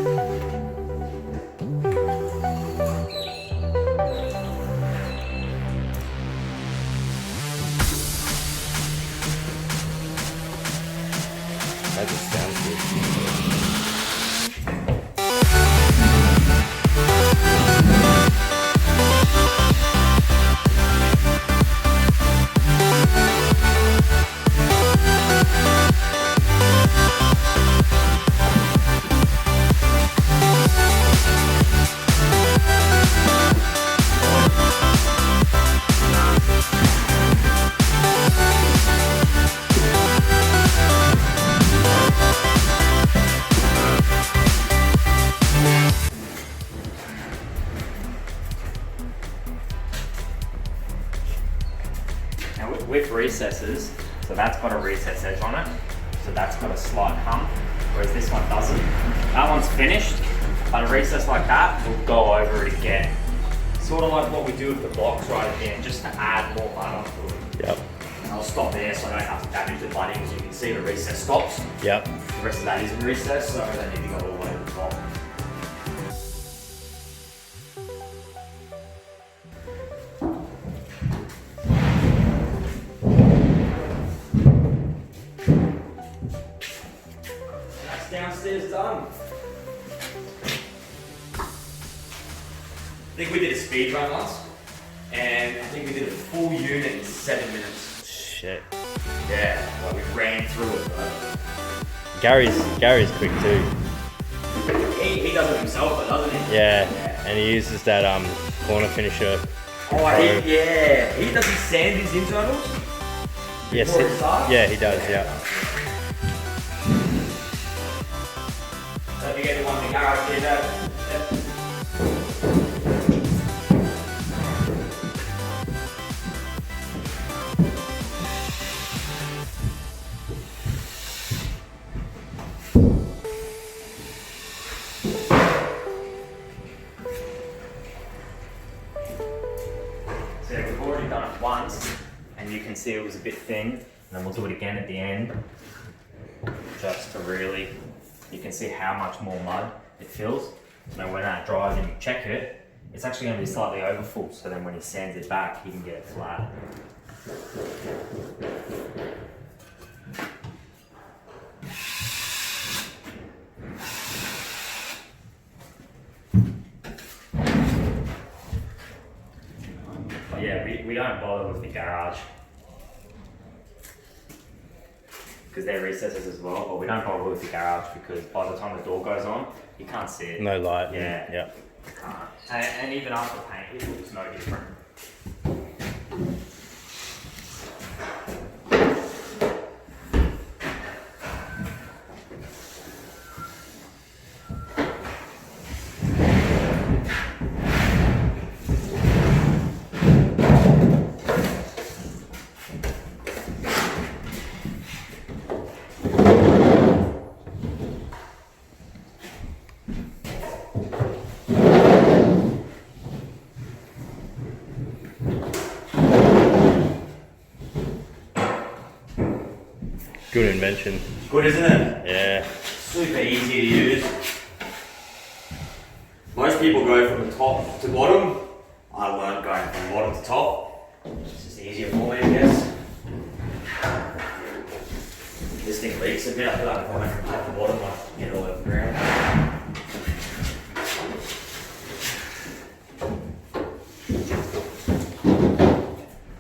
That just sounds good. Now with recesses, so that's got a recess edge on it, so that's got a slight hump, whereas this one doesn't. That one's finished, but a recess like that will go over it again. Sort of like what we do with the blocks right at the end, just to add more mud onto it. Yep. And I'll stop there so I don't have to damage the budding, as you can see the recess stops. Yep. The rest of that isn't recess, so I don't need to go all the way to the top. That's downstairs done. I think we did a speed run once, and I think we did a full unit in 7 minutes. Shit. Yeah, like we ran through it, bro. Gary's quick too. He does it himself, but doesn't he? Yeah. And he uses that corner finisher. Oh, he does he sand his internals? Yes. Before he starts? Yeah, he does. Yeah. Don't forget the one in the garage here, Dad. Yep. So we've already done it once, and you can see it was a bit thin, and then we'll do it again at the end, just to really, you can see how much more mud it fills. Now when that dries and you check it, it's actually going to be slightly overfull, so then when he sands it back, he can get it flat. But yeah, we don't bother with the garage, because they're recesses as well, but we don't bother with the garage because by the time the door goes on, you can't see it. No light. Yeah. Yep. And even after paint, it looks no different. Good invention. Good, isn't it? Yeah. Super easy to use. Most people go from the top to bottom. I learned going from bottom to top. It's just easier for me, I guess. This thing leaks a bit. I feel like if I went from top to bottom, I'd get all over the ground.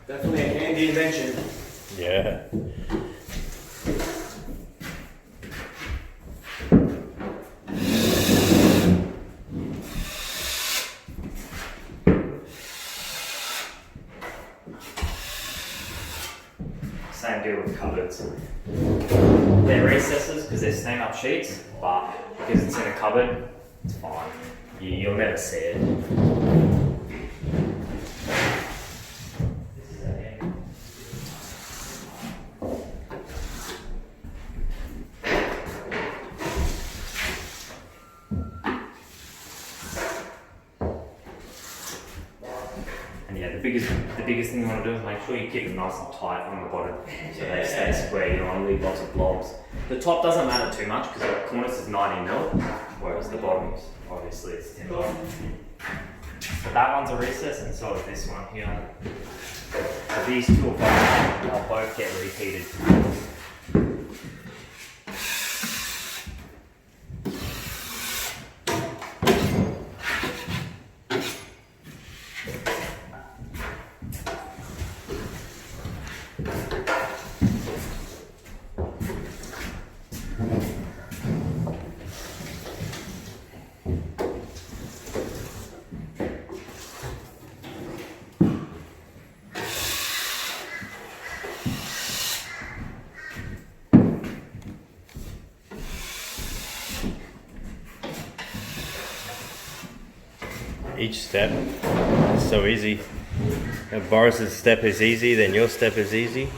Definitely a handy invention. Yeah. Same deal with cupboards. They're recesses because they're stand up sheets, but because it's in a cupboard, it's fine. You'll never see it. And yeah, the biggest thing you want to do is make sure you keep them nice and tight on the bottom so they stay square. You don't want to leave lots of blobs. The top doesn't matter too much because the cornice is 90mm, whereas the bottoms, obviously, it's timber. But that one's a recess, and so is this one here. So these two will they'll both get reheated. Each step is so easy. If Boris's step is easy, then your step is easy.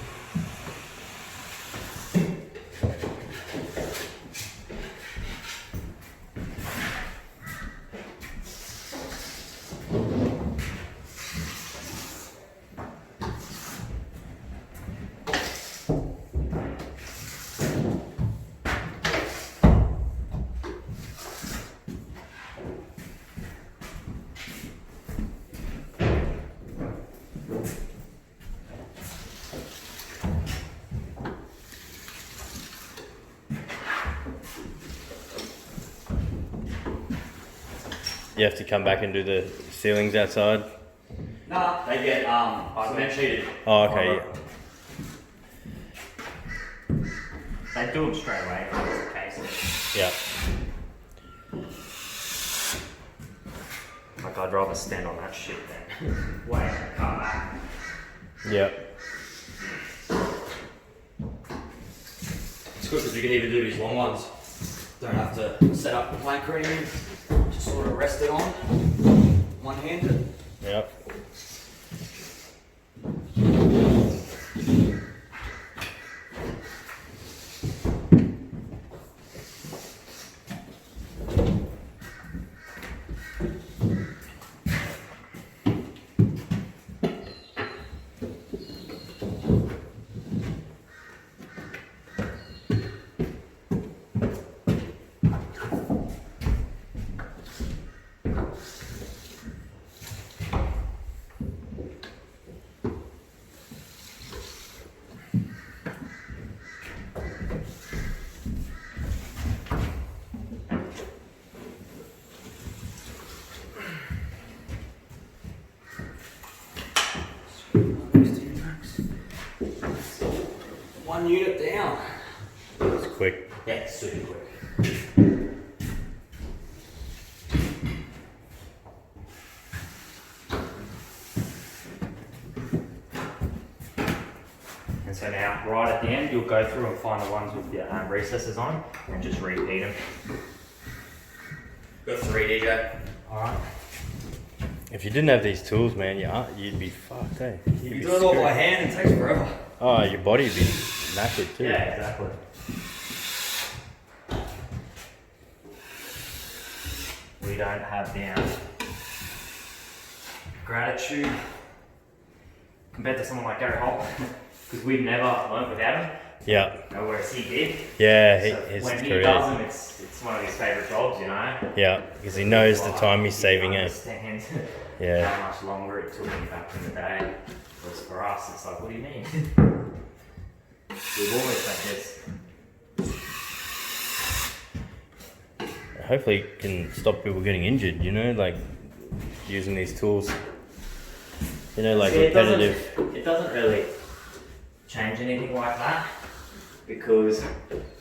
You have to come back and do the ceilings outside. Nah, they get cement sheeted. Oh, okay. They do them straight away. If that's the case. Yeah. Like I'd rather stand on that shit than wait and come back. Yeah. It's good because we can even do these long ones. Don't have to set up the plank or anything. Just sort of rest it on, one-handed. Yep. One unit down. It's quick. Yeah, it's super quick. And so now, right at the end, you'll go through and find the ones with the recesses on, and just repeat them. Got 3, DJ. All right. If you didn't have these tools, man, you'd be fucked, eh? You'd You be do it all by screwed. hand and it takes forever. Oh, your body'd be knackered too. Yeah, exactly. We don't have down gratitude compared to someone like Gary Holt, because we've never learned without him. Yeah. Whereas he did. Yeah, So his when he career. does them, it's one of his favourite jobs, you know. Yeah, because he knows the time he's saving He it. understands Yeah. how much longer it took him back in the day. Whereas for us, it's like, what do you mean? We've always done this. Hopefully it can stop people getting injured, you know, like using these tools. You know, like See, repetitive. It doesn't really change anything like that because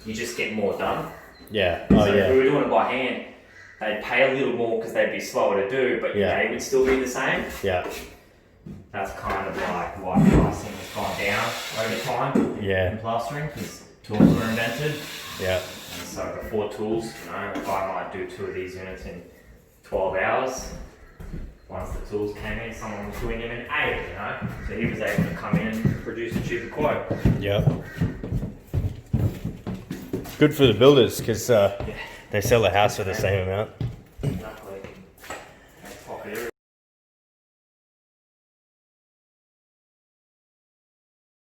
you just get more done. Yeah. Oh, so if we yeah. were doing it by hand, they'd pay a little more because they'd be slower to do, but Yeah. they would still be the same. Yeah. That's kind of like why pricing has gone down over time Yeah. in plastering because tools were invented. Yeah. And so before tools, you know, if I might do 2 of these units in 12 hours, once the tools came in, someone was doing them in 8, you know? So he was able to come in and produce a cheaper quote. Yeah. Good for the builders because they sell the house for the same amount.